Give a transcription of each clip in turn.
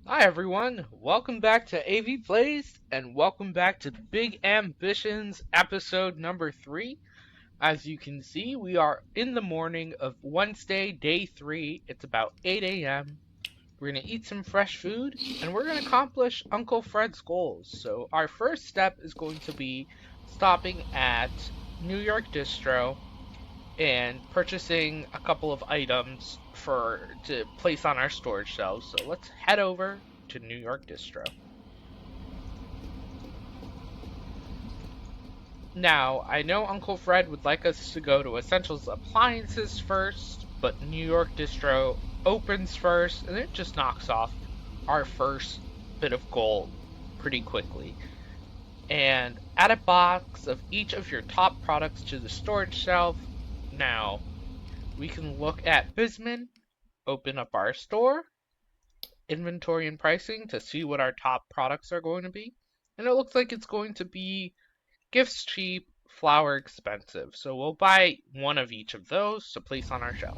Hi everyone, welcome back to AVPlays and welcome back to Big Ambitions episode number 3. As you can see, we are in the morning of Wednesday, day 3. It's about 8 a.m. We're going to eat some fresh food and we're going to accomplish Uncle Fred's goals. So, our first step is going to be stopping at New York Distro and purchasing a couple of items to place on our storage shelves. So let's head over to New York Distro. Now, I know Uncle Fred would like us to go to Essentials Appliances first, but New York Distro opens first, and it just knocks off our first bit of gold pretty quickly. And add a box of each of your top products to the storage shelf. Now, we can look at Bisman, open up our store, inventory and pricing to see what our top products are going to be. And it looks like it's going to be gifts cheap, flour expensive. So we'll buy one of each of those to place on our shelf.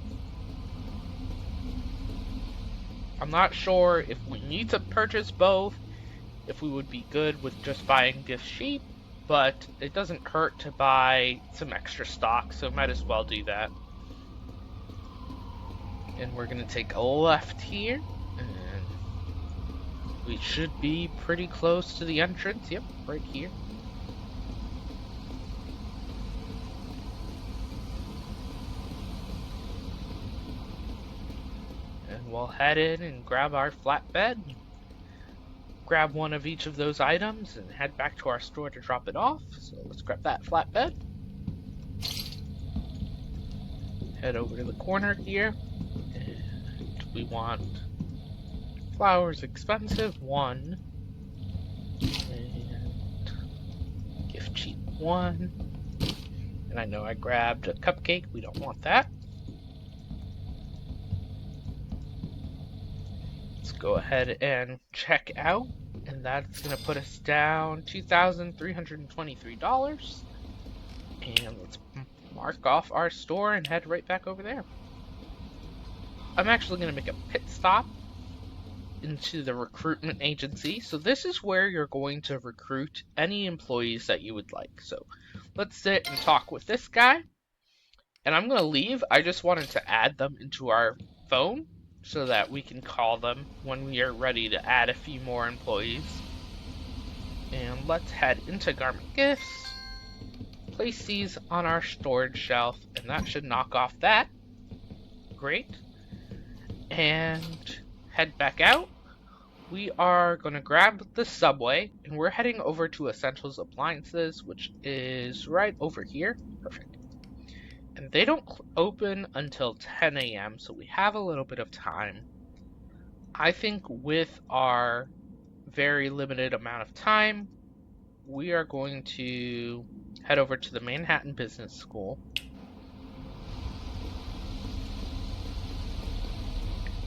I'm not sure if we need to purchase both, if we would be good with just buying gifts cheap, but it doesn't hurt to buy some extra stock, so might as well do that. And we're going to take a left here, and we should be pretty close to the entrance. Yep, right here. And we'll head in and grab our flatbed, grab one of each of those items, and head back to our store to drop it off. So let's grab that flatbed. Head over to the corner here, and we want flour's expensive, 1, and gift cheap, 1. And I know I grabbed a cupcake, we don't want that. Let's go ahead and check out, and that's going to put us down $2,323. And let's mark off our store and head right back over there. I'm actually going to make a pit stop into the recruitment agency. So this is where you're going to recruit any employees that you would like. So let's sit and talk with this guy. And I'm going to leave. I just wanted to add them into our phone so that we can call them when we are ready to add a few more employees. And let's head into Garment Gifts. Place these on our storage shelf, and that should knock off that. Great. And head back out. We are going to grab the subway, and we're heading over to Essentials Appliances, which is right over here. Perfect. And they don't open until 10 a.m., so we have a little bit of time. I think with our very limited amount of time, we are going to head over to the Manhattan Business School.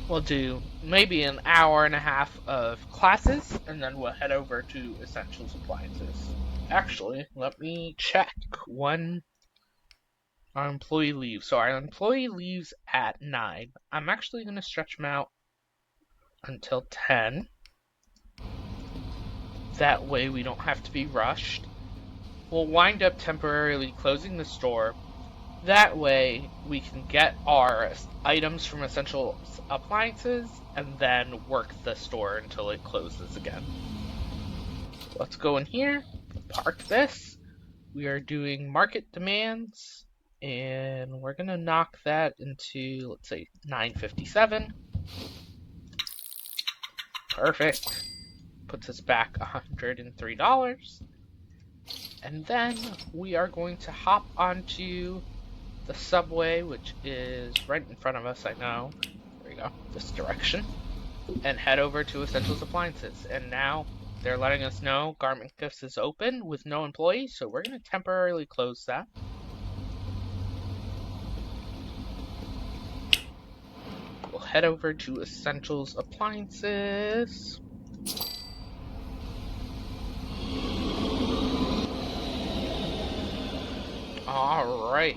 We'll do maybe an hour and a half of classes, and then we'll head over to Essentials Appliances. Actually, let me check when our employee leaves. So our employee leaves at 9. I'm actually going to stretch him out until 10. That way we don't have to be rushed. We'll wind up temporarily closing the store. That way we can get our items from Essential Appliances and then work the store until it closes again. Let's go in here, park this. We are doing market demands, and we're going to knock that into, let's say, 957. Perfect. Puts us back $103. And then we are going to hop onto the subway, which is right in front of us, I know. There we go, this direction. And head over to Essentials Appliances. And now they're letting us know Garment Gifts is open with no employees, so we're going to temporarily close that. We'll head over to Essentials Appliances. Alright.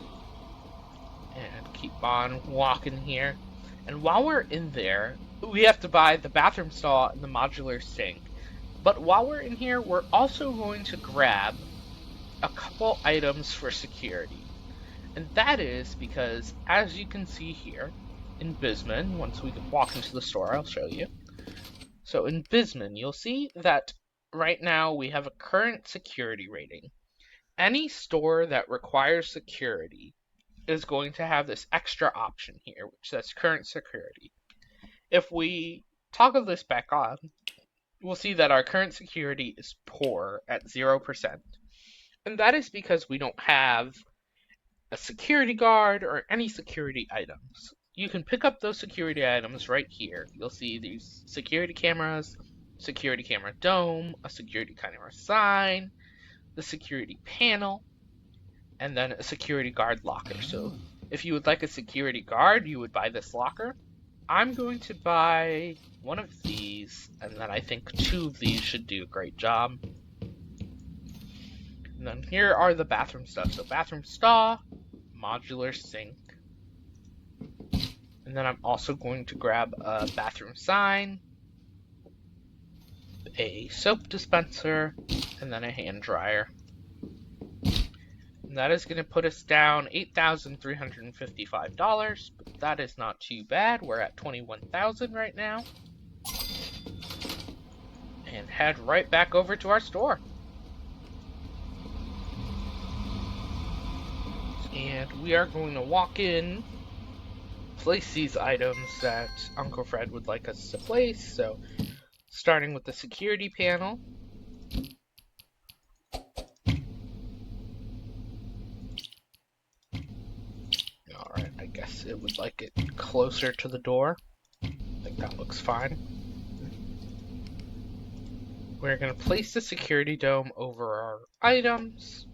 And keep on walking here. And while we're in there, we have to buy the bathroom stall and the modular sink. But while we're in here, we're also going to grab a couple items for security. And that is because, as you can see here, in Bisman, once we walk into the store, I'll show you. So in Bisman, you'll see that right now we have a current security rating. Any store that requires security is going to have this extra option here, which says current security. If we toggle this back on, we'll see that our current security is poor at 0%. And that is because we don't have a security guard or any security items. You can pick up those security items right here. You'll see these security cameras, security camera dome, a security camera sign, the security panel, and then a security guard locker. So if you would like a security guard, you would buy this locker. I'm going to buy one of these, and then I think 2 of these should do a great job. And then here are the bathroom stuff. So bathroom stall, modular sink. And then I'm also going to grab a bathroom sign, a soap dispenser, and then a hand dryer. And that is going to put us down $8,355, but that is not too bad. We're at $21,000 right now. And head right back over to our store. And we are going to walk in, place these items that Uncle Fred would like us to place. So, starting with the security panel. Alright, I guess it would like it closer to the door. I think that looks fine. We're going to place the security dome over our items.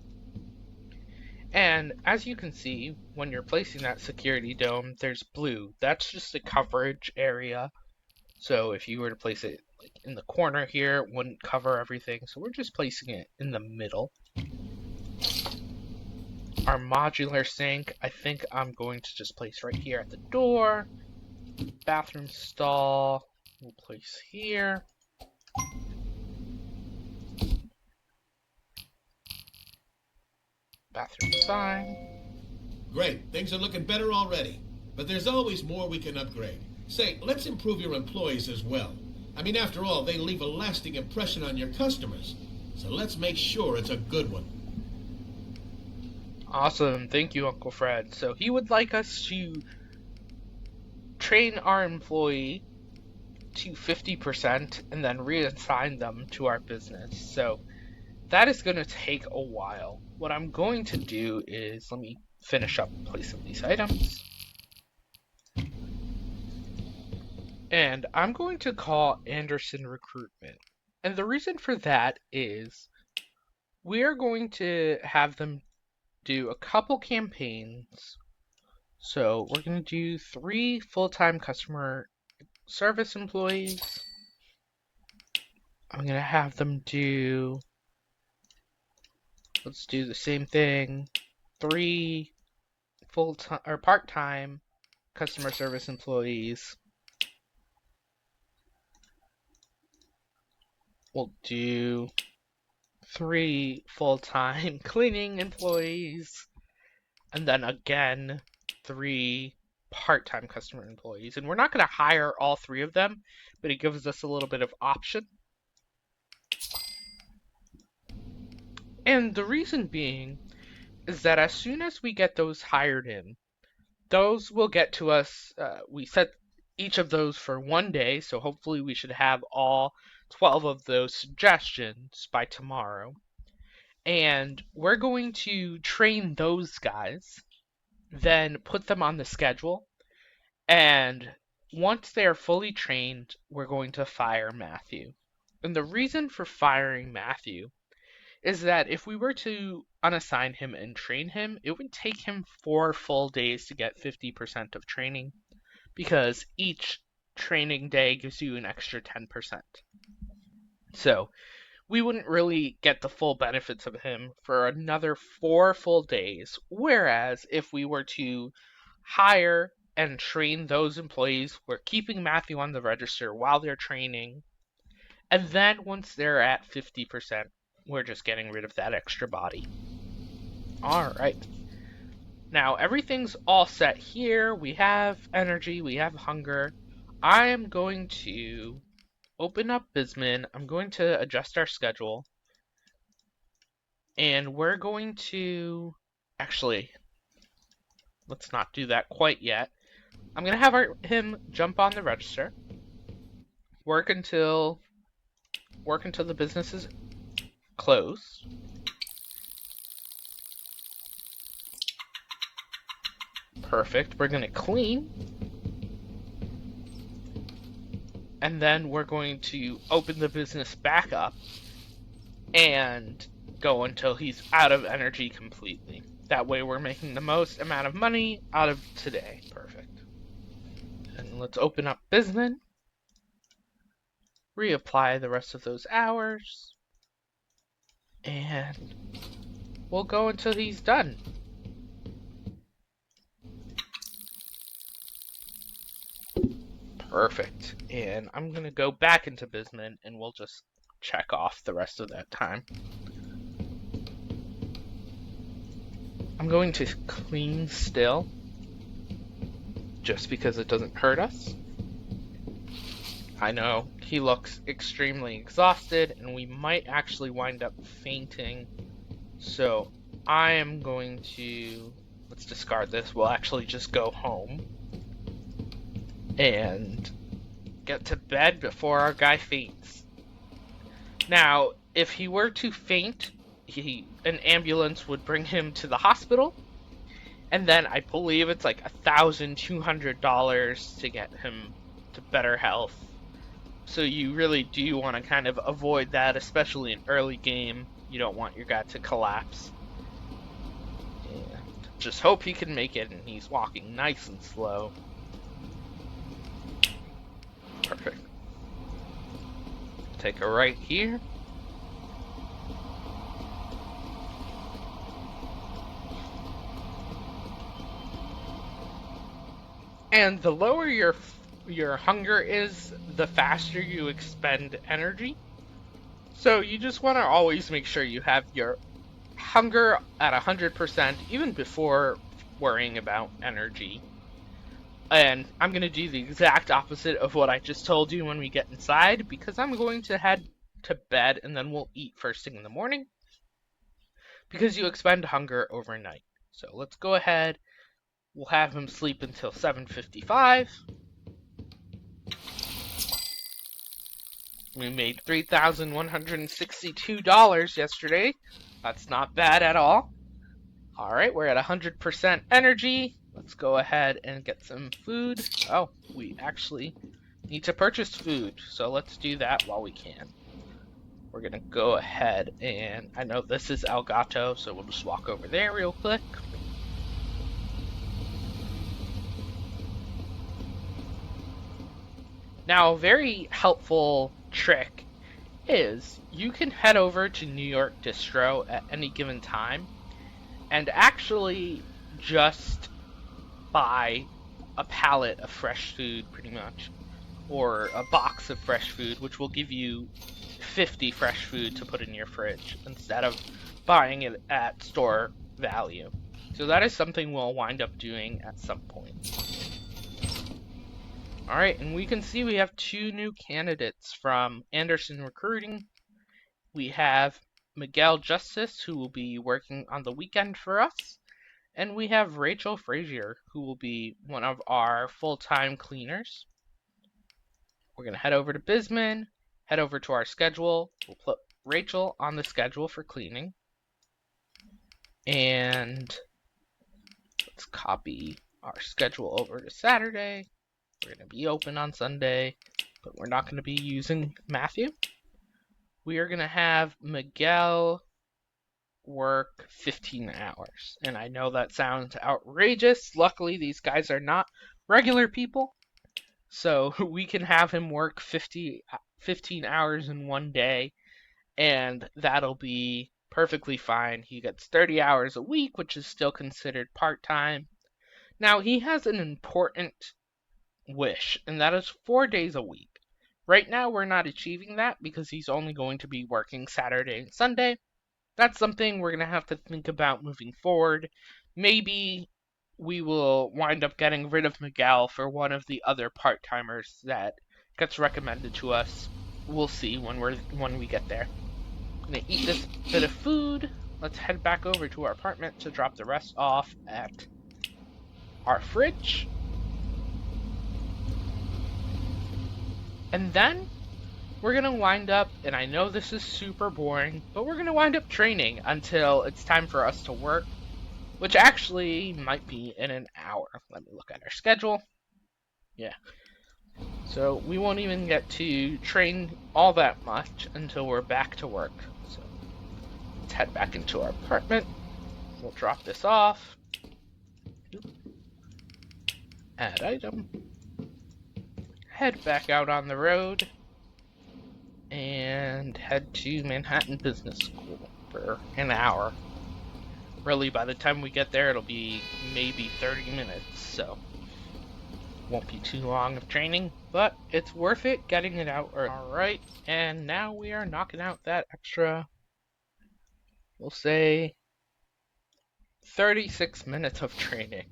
And as you can see, when you're placing that security dome, there's blue. That's just the coverage area. So if you were to place it like in the corner here, it wouldn't cover everything. So we're just placing it in the middle. Our modular sink, I think I'm going to just place right here at the door. Bathroom stall, we'll place here. Bathroom sign. Great, things are looking better already. But there's always more we can upgrade. Say, let's improve your employees as well. I mean, after all, they leave a lasting impression on your customers. So let's make sure it's a good one. Awesome, thank you, Uncle Fred. So he would like us to train our employee to 50% and then reassign them to our business. So that is going to take a while. What I'm going to do is, let me finish up placing these items. And I'm going to call Anderson Recruitment. And the reason for that is we are going to have them do a couple campaigns. So we're going to do 3 full-time customer service employees. I'm going to have them do, let's do the same thing, 3 full-time or part-time customer service employees. We'll do 3 full-time cleaning employees, and then again 3 part-time customer employees. And we're not going to hire all 3 of them, but it gives us a little bit of option. And the reason being is that as soon as we get those hired in, those will get to us. We set each of those for 1 day, so hopefully we should have all 12 of those suggestions by tomorrow. And we're going to train those guys, then put them on the schedule, and once they are fully trained, we're going to fire Matthew. And the reason for firing Matthew is that if we were to unassign him and train him, it would take him 4 full days to get 50% of training, because each training day gives you an extra 10%. So we wouldn't really get the full benefits of him for another 4 full days. Whereas if we were to hire and train those employees. We're keeping Matthew on the register while they're training. And then once they're at 50%, we're just getting rid of that extra body. All right. Now everything's all set here. We have energy, we have hunger. I am going to open up Bisman. I'm going to adjust our schedule. And we're going to... Actually, let's not do that quite yet. I'm going to have him jump on the register. Work until the business is closed. Perfect. We're going to clean. And then we're going to open the business back up and go until he's out of energy completely. That way we're making the most amount of money out of today. Perfect. And let's open up Bisman. Reapply the rest of those hours. And we'll go until he's done. Perfect. And I'm going to go back into Bisman and we'll just check off the rest of that time. I'm going to clean still, just because it doesn't hurt us. I know he looks extremely exhausted and we might actually wind up fainting. So I am going to, let's discard this. We'll actually just go home and get to bed before our guy faints. Now, if he were to faint, an ambulance would bring him to the hospital, and then I believe it's like $1,200 to get him to better health. So you really do want to kind of avoid that, especially in early game. You don't want your guy to collapse. And just hope he can make it, and he's walking nice and slow. Perfect. Take a right here. And the lower your hunger is, the faster you expend energy. So you just want to always make sure you have your hunger at 100% even before worrying about energy. And I'm going to do the exact opposite of what I just told you when we get inside, because I'm going to head to bed and then we'll eat first thing in the morning, because you expend hunger overnight. So let's go ahead. We'll have him sleep until 7:55. We made $3,162 yesterday. That's not bad at all. All right, we're at 100% energy. Let's go ahead and get some food. Oh, we actually need to purchase food, so let's do that while we can. We're gonna go ahead and, I know this is Elgato, so we'll just walk over there real quick. Now, a very helpful trick is you can head over to New York Distro at any given time and actually just buy a pallet of fresh food, pretty much, or a box of fresh food, which will give you 50 fresh food to put in your fridge instead of buying it at store value. So that is something we'll wind up doing at some point. Alright, and we can see we have 2 new candidates from Anderson Recruiting. We have Miguel Justice, who will be working on the weekend for us, and we have Rachel Frazier, who will be one of our full-time cleaners. We're going to head over to Bisman, head over to our schedule. We'll put Rachel on the schedule for cleaning. And let's copy our schedule over to Saturday. We're going to be open on Sunday, but we're not going to be using Matthew. We are going to have Miguel work 15 hours. And I know that sounds outrageous. Luckily, these guys are not regular people. So we can have him work 15 hours in one day, and that'll be perfectly fine. He gets 30 hours a week, which is still considered part-time. Now, he has an important wish, and that is 4 days a week. Right now, we're not achieving that because he's only going to be working Saturday and Sunday. That's something we're going to have to think about moving forward. Maybe we will wind up getting rid of Miguel for one of the other part-timers that gets recommended to us. We'll see when we get there. I'm gonna eat this bit of food. Let's head back over to our apartment to drop the rest off at our fridge. And then we're gonna wind up, and I know this is super boring, but we're gonna wind up training until it's time for us to work, which actually might be in an hour. Let me look at our schedule. Yeah. So we won't even get to train all that much until we're back to work. So let's head back into our apartment. We'll drop this off. Add item. Head back out on the road. And head to Manhattan Business School for an hour. Really, by the time we get there, it'll be maybe 30 minutes, so won't be too long of training, but it's worth it getting it out early. Alright, and now we are knocking out that extra, we'll say, 36 minutes of training.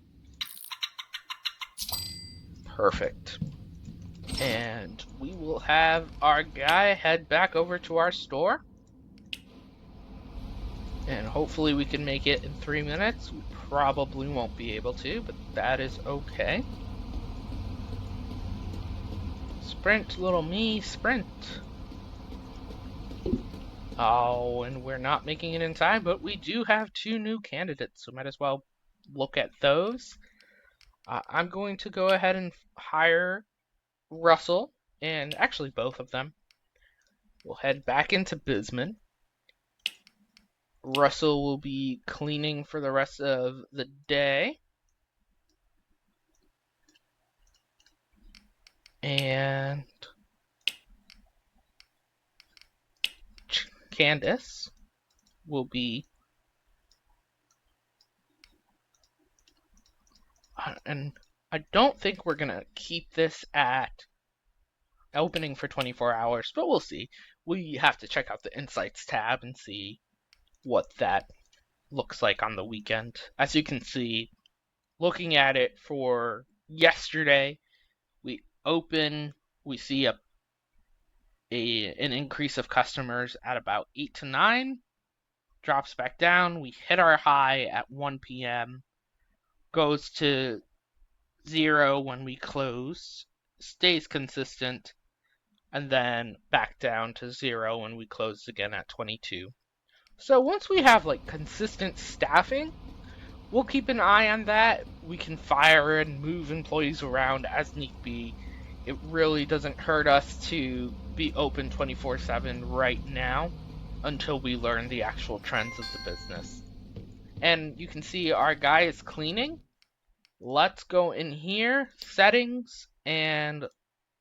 Perfect. And we will have our guy head back over to our store. And hopefully we can make it in 3 minutes. We probably won't be able to, but that is okay. Sprint, little me, sprint. Oh, and we're not making it in time, but we do have 2 new candidates, so might as well look at those. I'm going to go ahead and hire Russell, and actually both of them. We'll head back into Bisman. Russell will be cleaning for the rest of the day. And Candace will be... and I don't think we're going to keep this at opening for 24 hours, but we'll see. We have to check out the Insights tab and see what that looks like on the weekend. As you can see, looking at it for yesterday, we see an increase of customers at about 8 to 9, drops back down. We hit our high at 1 p.m., goes to 0 when we close, stays consistent, and then back down to 0 when we close again at 22. So once we have like consistent staffing, we'll keep an eye on that. We can fire and move employees around as need be. It really doesn't hurt us to be open 24/7 right now until we learn the actual trends of the business. And you can see our guy is cleaning. Let's go in here, settings, and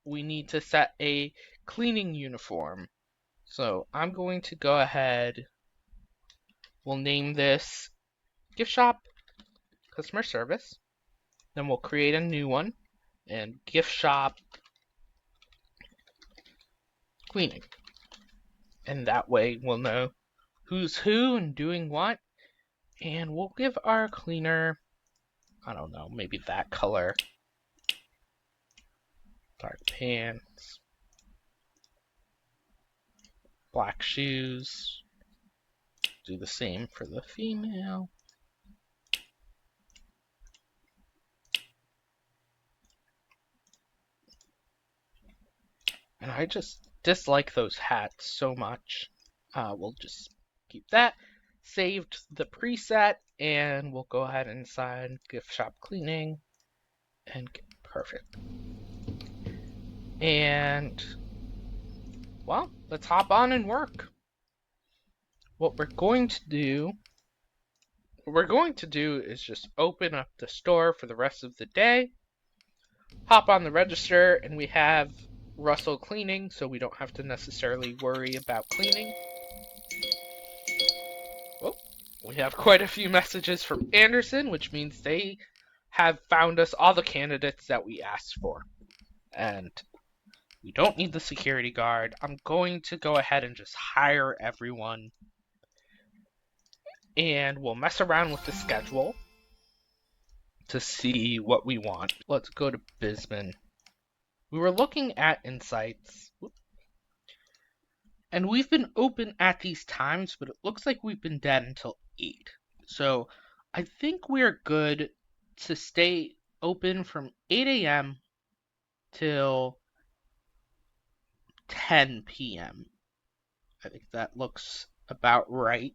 we need to set a cleaning uniform. So I'm going to go ahead, we'll name this Gift Shop Customer Service. Then we'll create a new one, and Gift Shop Cleaning. And that way we'll know who's who and doing what. And we'll give our cleaner, I don't know, maybe that color. Dark pants. Black shoes. Do the same for the female. And I just dislike those hats so much. We'll just keep that. Saved the preset, and we'll go ahead and assign Gift Shop Cleaning. And perfect. And, well, let's hop on and work. What we're going to do is just open up the store for the rest of the day. Hop on the register, and we have Russell cleaning, so we don't have to necessarily worry about cleaning. Oh, we have quite a few messages from Anderson, which means they have found us all the candidates that we asked for. And we don't need the security guard. I'm going to go ahead and just hire everyone. And we'll mess around with the schedule to see what we want. Let's go to Bisman. We were looking at insights. And we've been open at these times, but it looks like we've been dead until 8. So I think we're good to stay open from 8 a.m. till 10 p.m. I think that looks about right.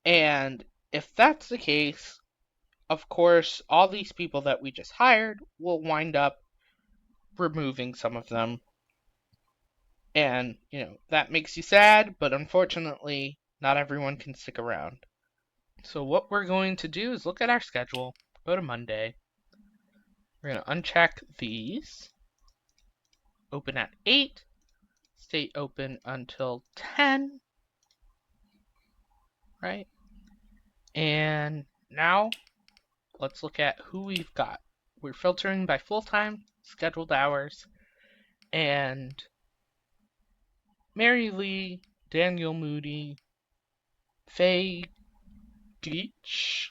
And if that's the case, of course, all these people that we just hired will wind up removing some of them. And, that makes you sad, but unfortunately, not everyone can stick around. So what we're going to do is look at our schedule, go to Monday. We're going to uncheck these, open at 8, stay open until 10, right? And now let's look at who we've got. We're filtering by full-time, scheduled hours, and Mary Lee, Daniel Moody, Faye Geach,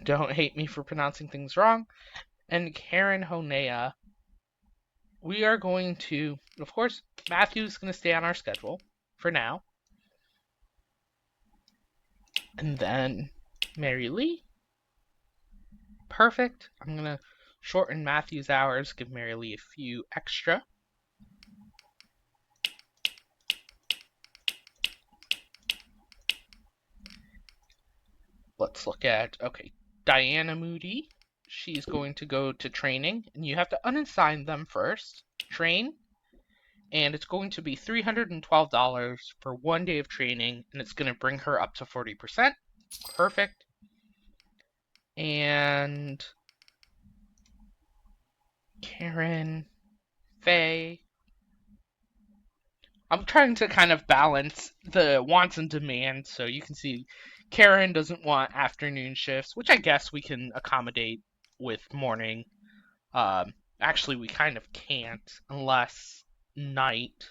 don't hate me for pronouncing things wrong, and Karen Honea. We are going to, of course, Matthew's going to stay on our schedule for now. And then Mary Lee. Perfect. I'm going to shorten Matthew's hours, give Mary Lee a few extra. Let's look at, Diana Moody. She's going to go to training, and you have to unassign them first. Train, and it's going to be $312 for 1 day of training, and it's going to bring her up to 40%. Perfect. And Karen, Faye. I'm trying to kind of balance the wants and demands, so you can see Karen doesn't want afternoon shifts, which I guess we can accommodate with morning. Actually, we kind of can't unless night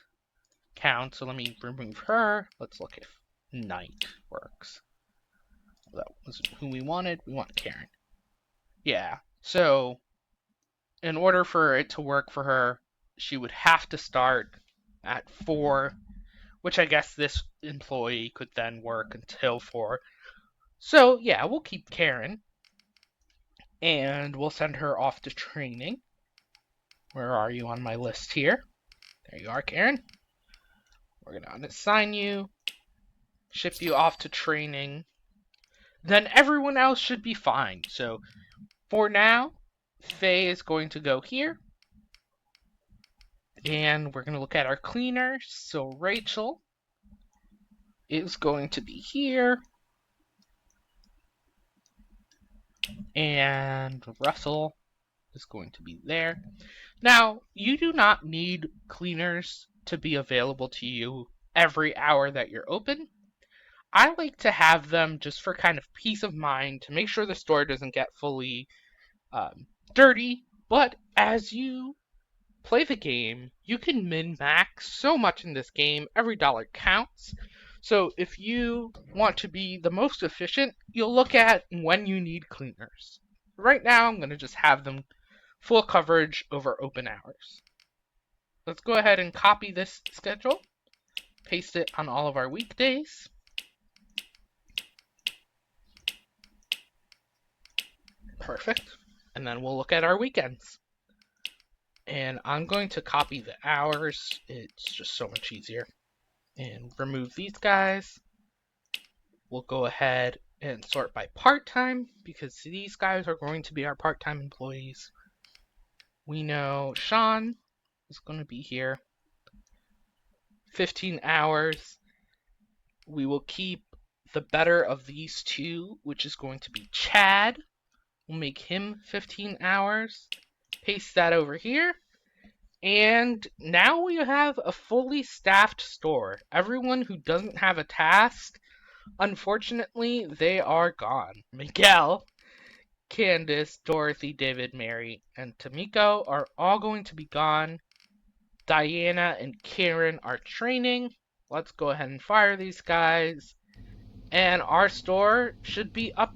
counts. So let me remove her. Let's look if night works. That wasn't who we wanted. We want Karen. Yeah. So in order for it to work for her, she would have to start at 4, which I guess this employee could then work until 4. So yeah, we'll keep Karen. And we'll send her off to training. Where are you on my list here? There you are, Karen. We're going to unassign you, ship you off to training. Then everyone else should be fine. So for now, Faye is going to go here. And we're going to look at our cleaners. So Rachel is going to be here. And Russell is going to be there. Now, you do not need cleaners to be available to you every hour that you're open. I like to have them just for kind of peace of mind to make sure the store doesn't get fully dirty. But as you play the game, you can min-max so much in this game. Every dollar counts. So if you want to be the most efficient, you'll look at when you need cleaners. Right now, I'm going to just have them full coverage over open hours. Let's go ahead and copy this schedule, paste it on all of our weekdays. Perfect. And then we'll look at our weekends. And I'm going to copy the hours. It's just so much easier. And remove these guys. We'll go ahead and sort by part-time because these guys are going to be our part-time employees. We know Sean is going to be here. 15 hours. We will keep the better of these two, which is going to be Chad. We'll make him 15 hours. Paste that over here. And now we have a fully staffed store. Everyone who doesn't have a task, unfortunately, they are gone. Miguel Candace, Dorothy, David, Mary, and Tamiko are all going to be gone. Diana and Karen are training. Let's go ahead and fire these guys. And our store should be up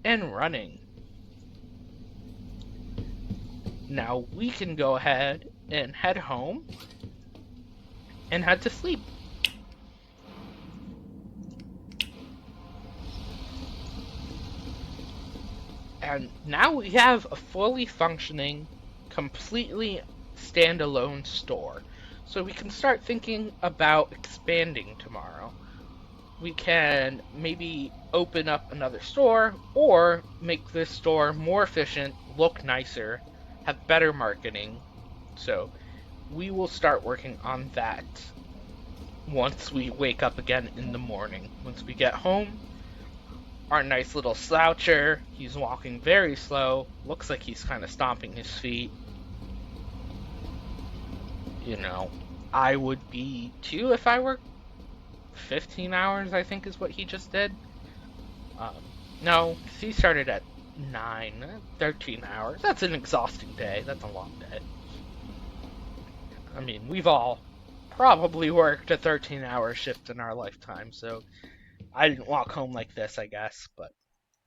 and running. Now we can go ahead and head home and head to sleep. And now we have a fully functioning, completely standalone store. So we can start thinking about expanding tomorrow. We can maybe open up another store or make this store more efficient, look nicer, have better marketing. So we will start working on that once we wake up again in the morning. Once we get home, our nice little sloucher, he's walking very slow, looks like he's kind of stomping his feet. You know, I would be too if I were 15 hours, I think is what he just did. No, he started at 9, 13 hours. That's an exhausting day. That's a long day. I mean, we've all probably worked a 13-hour shift in our lifetime, so I didn't walk home like this, I guess, but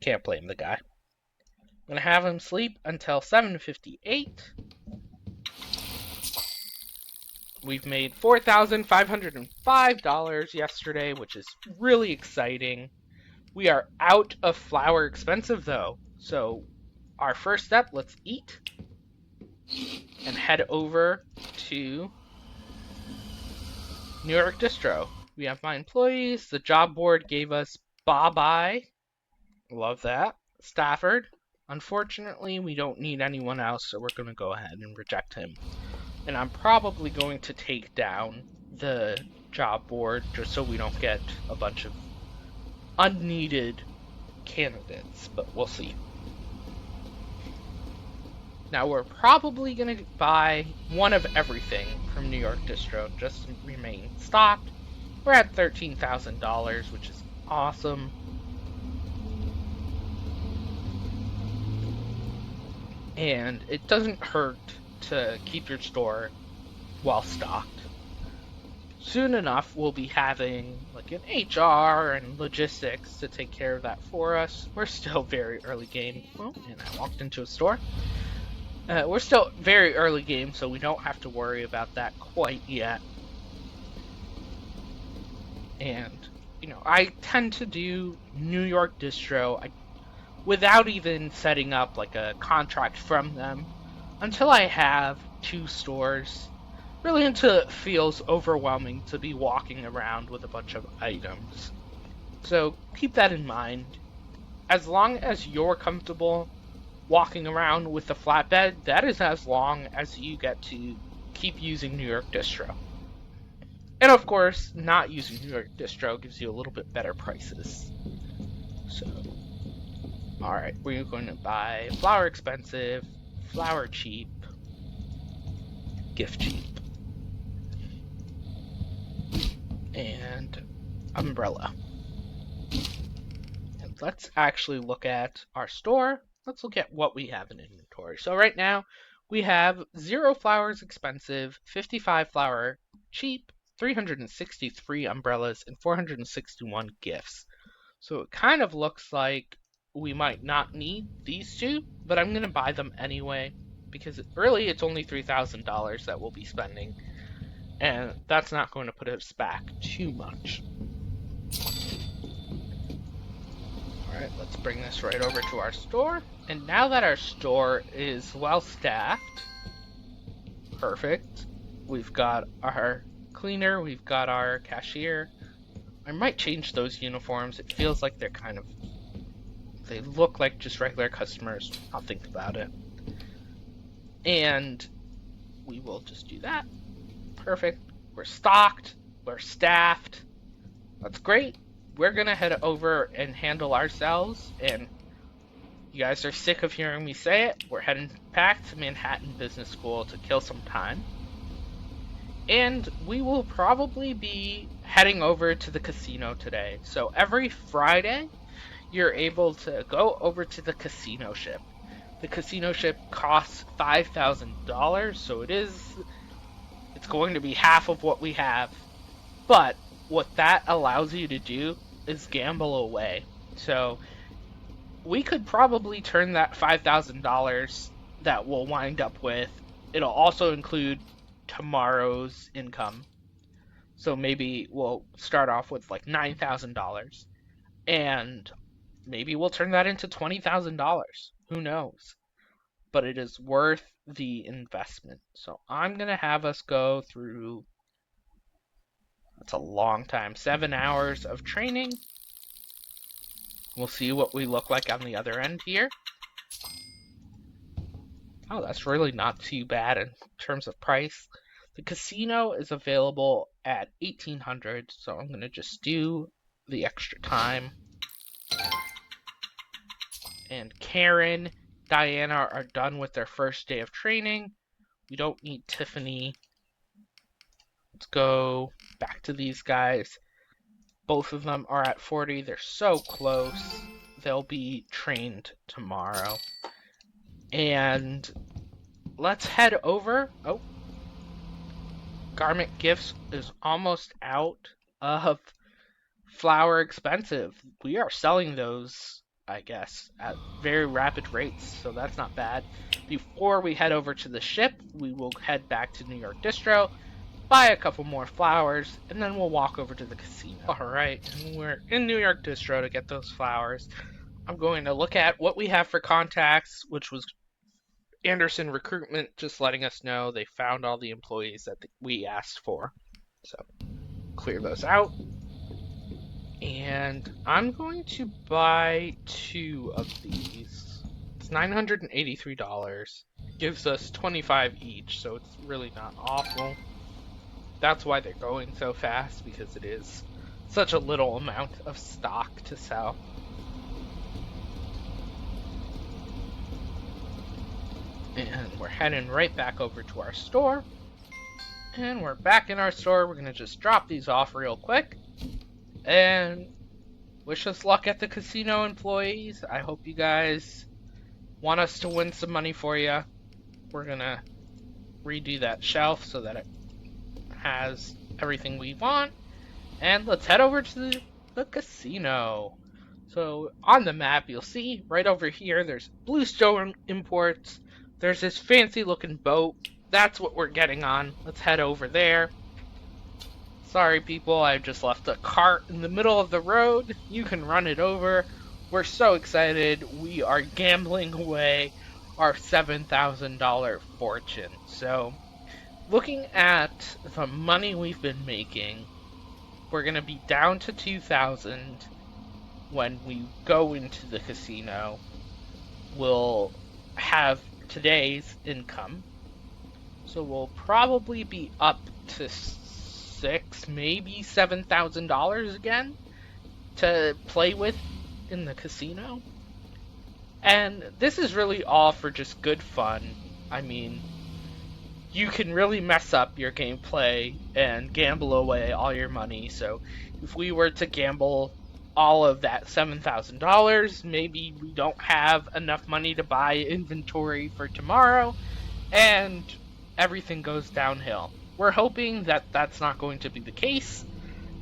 can't blame the guy. I'm gonna have him sleep until 7:58. We've made $4,505 yesterday, which is really exciting. We are out of flour expensive though, so our first step, let's eat and head over to New York Distro. We have my employees. The job board gave us bye-bye. Love that. Stafford. Unfortunately, we don't need anyone else, so we're going to go ahead and reject him. And I'm probably going to take down the job board just so we don't get a bunch of unneeded candidates, but we'll see. Now we're probably going to buy one of everything from New York Distro just to remain stocked. We're at $13,000, which is awesome. And it doesn't hurt to keep your store well stocked. Soon enough, we'll be having like an HR and logistics to take care of that for us. We're still very early game. Oh, and I walked into a store. We're still very early game, so we don't have to worry about that quite yet. And, you know, I tend to do New York Distro without even setting up like a contract from them until I have 2 stores. Really until it feels overwhelming to be walking around with a bunch of items. So keep that in mind. As long as you're comfortable walking around with the flatbed, that is as long as you get to keep using New York Distro. And of course, not using New York Distro gives you a little bit better prices. So, alright, we're going to buy flour expensive, flour cheap, gift cheap, and umbrella. And let's actually look at our store. Let's look at what we have in inventory. So right now, we have 0 flowers expensive, 55 flour cheap, 363 umbrellas, and 461 gifts. So it kind of looks like we might not need these 2, but I'm going to buy them anyway, because really it's only $3,000 that we'll be spending, and that's not going to put us back too much. Alright, let's bring this right over to our store. And now that our store is well staffed, perfect. We've got our cleaner, we've got our cashier. I might change those uniforms. It feels like they're they look like just regular customers. I'll think about it. And we will just do that. Perfect. We're stocked. We're staffed. That's great. We're going to head over and handle ourselves, and you guys are sick of hearing me say it. We're heading back to Manhattan Business School to kill some time. And we will probably be heading over to the casino today. So every Friday, you're able to go over to the casino ship. The casino ship costs $5,000, so it's going to be half of what we have. But what that allows you to do is gamble away. So we could probably turn that $5,000 that we'll wind up with. It'll also include tomorrow's income. So maybe we'll start off with like $9,000 and maybe we'll turn that into $20,000. Who knows? But it is worth the investment. So I'm going to have us go through, that's a long time, 7 hours of training. We'll see what we look like on the other end here. Oh, that's really not too bad in terms of price. The casino is available at 1800, so I'm going to just do the extra time. And Karen, Diana are done with their first day of training. We don't need Tiffany. Let's go back to these guys. Both of them are at 40. They're so close. They'll be trained tomorrow. And let's head over. Oh, Garment Gifts is almost out of flour expensive. We are selling those, I guess, at very rapid rates, so that's not bad. Before we head over to the ship, we will head back to New York Distro, buy a couple more flowers, and then we'll walk over to the casino. Alright, and we're in New York Distro to get those flowers. I'm going to look at what we have for contacts, which was Anderson Recruitment just letting us know they found all the employees that we asked for. So, clear those out. And I'm going to buy 2 of these. It's $983. Gives us 25 each, so it's really not awful. That's why they're going so fast, because it is such a little amount of stock to sell. And we're heading right back over to our store. And we're back in our store. We're going to just drop these off real quick. And wish us luck at the casino, employees. I hope you guys want us to win some money for you. We're going to redo that shelf so that it has everything we want. And let's head over to the casino. So on the map, you'll see right over here, there's Bluestone Imports. There's this fancy looking boat. That's what we're getting on. Let's head over there. Sorry people, I just left a cart in the middle of the road. You can run it over. We're so excited. We are gambling away our $7,000 fortune. So, looking at the money we've been making, we're going to be down to $2,000 when we go into the casino. We'll have today's income. So we'll probably be up to maybe $7,000 again to play with in the casino. And this is really all for just good fun. I mean, you can really mess up your gameplay and gamble away all your money. So if we were to gamble all of that $7,000, maybe we don't have enough money to buy inventory for tomorrow, and everything goes downhill. We're hoping that that's not going to be the case,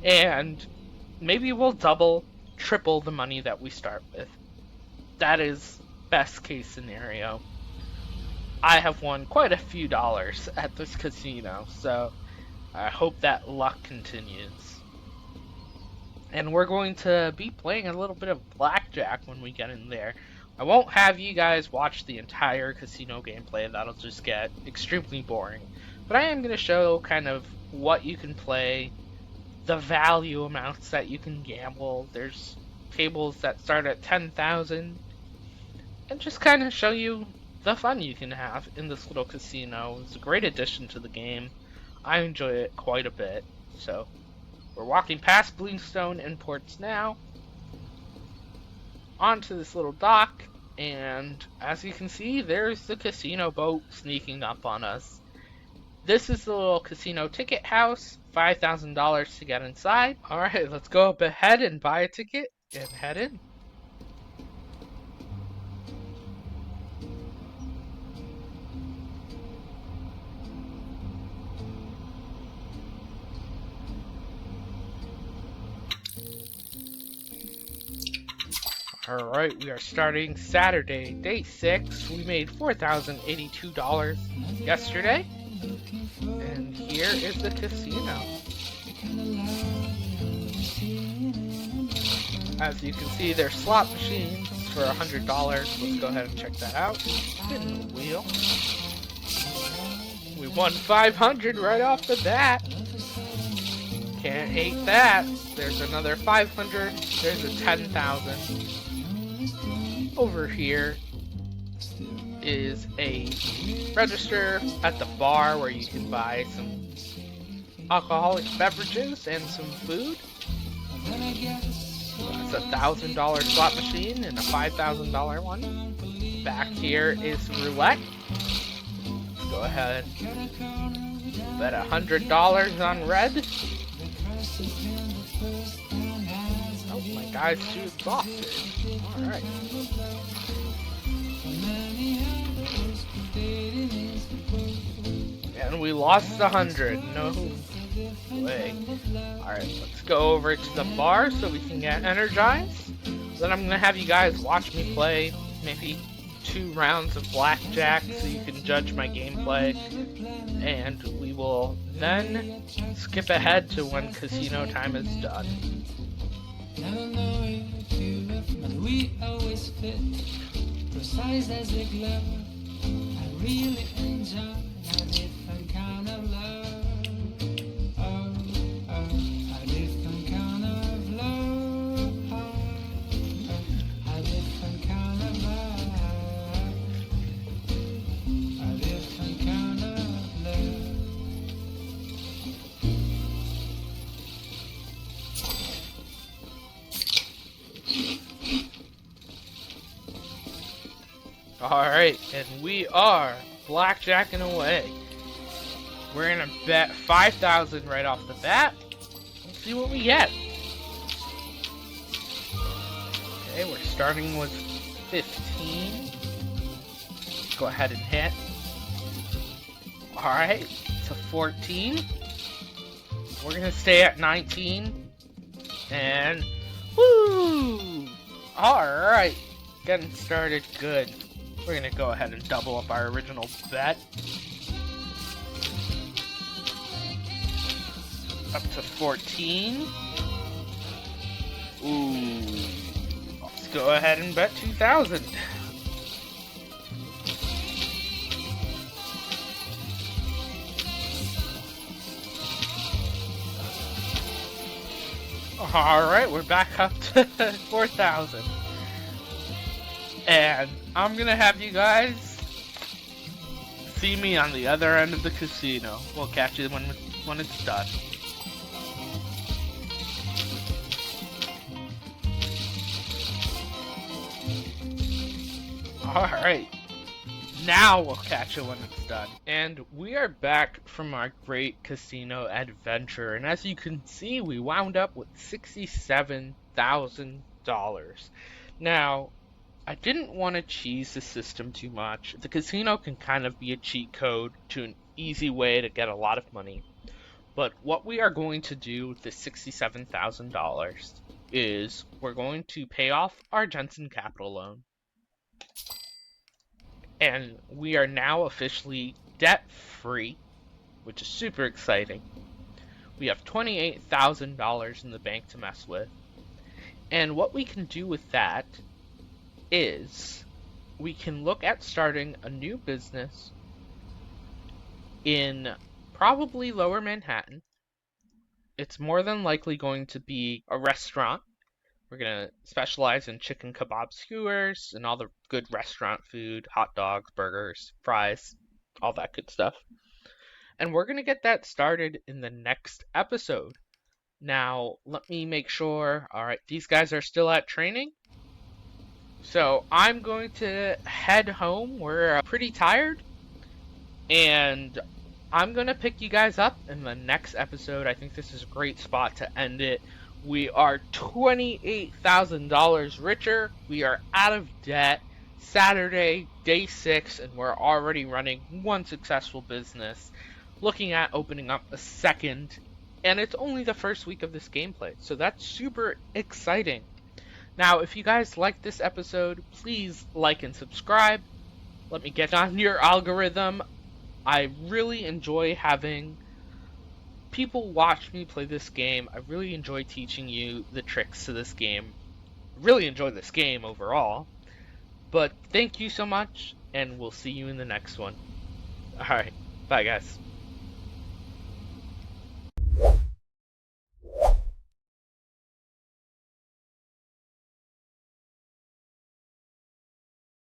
and maybe we'll double, triple the money that we start with. That is best case scenario. I have won quite a few dollars at this casino, so I hope that luck continues. And we're going to be playing a little bit of blackjack when we get in there. I won't have you guys watch the entire casino gameplay, that'll just get extremely boring. But I am going to show kind of what you can play, the value amounts that you can gamble. There's tables that start at 10,000, and just kind of show you the fun you can have in this little casino. It's a great addition to the game. I enjoy it quite a bit. So, we're walking past Bluestone Imports now, onto this little dock, and as you can see, there's the casino boat sneaking up on us. This is the little casino ticket house, $5,000 to get inside. Alright, let's go up ahead and buy a ticket and head in. Alright, we are starting Saturday, day 6. We made $4,082 yesterday. And here is the casino. As you can see, there's slot machines for $100. Let's go ahead and check that out. Spin the wheel. We won 500 right off the bat. Can't hate that. There's another 500. There's a 10,000. Over here is a register at the bar where you can buy some alcoholic beverages and some food. That's a $1,000 slot machine and a $5,000 one. Back here is roulette. Let's go ahead and bet $100 on red. Oh, my guy's too exhausted. Alright. And we lost 100. No way. Alright, let's go over to the bar so we can get energized. Then I'm going to have you guys watch me play maybe 2 rounds of blackjack so you can judge my gameplay. And we will then skip ahead to when casino time is done. Never know if you left, but we always fit, precise as a glove. I really enjoy a different kind of love. Oh, a different kind of love. A different kind of love. A different kind of love. Alright, and we are blackjacking away. We're gonna bet 5,000 right off the bat. Let's see what we get. Okay, we're starting with 15. Let's go ahead and hit. Alright, to 14. We're gonna stay at 19. And woo! Alright, getting started good. We're gonna go ahead and double up our original bet. Up to 14. Ooh. Let's go ahead and bet 2,000. Alright, we're back up to 4,000. And I'm gonna have you guys see me on the other end of the casino. We'll catch you when it's done. Alright, now we'll catch you when it's done. And we are back from our great casino adventure. And as you can see, we wound up with $67,000. Now, I didn't want to cheese the system too much. The casino can kind of be a cheat code to an easy way to get a lot of money. But what we are going to do with the $67,000 is we're going to pay off our Jensen Capital loan. And we are now officially debt-free, which is super exciting. We have $28,000 in the bank to mess with. And what we can do with that is we can look at starting a new business in probably Lower Manhattan. It's more than likely going to be a restaurant. We're going to specialize in chicken kebab skewers and all the good restaurant food, hot dogs, burgers, fries, all that good stuff. And we're going to get that started in the next episode. Now, let me make sure, alright, these guys are still at training. So I'm going to head home. We're pretty tired. And I'm going to pick you guys up in the next episode. I think this is a great spot to end it. We are $28,000 richer. We are out of debt. Saturday, day 6, and we're already running one successful business. Looking at opening up a second. And it's only the first week of this gameplay. So that's super exciting. Now, if you guys liked this episode, please like and subscribe. Let me get on your algorithm. I really enjoy having people watch me play this game. I really enjoy teaching you the tricks to this game. I really enjoy this game overall. But thank you so much, and we'll see you in the next one. Alright, bye guys.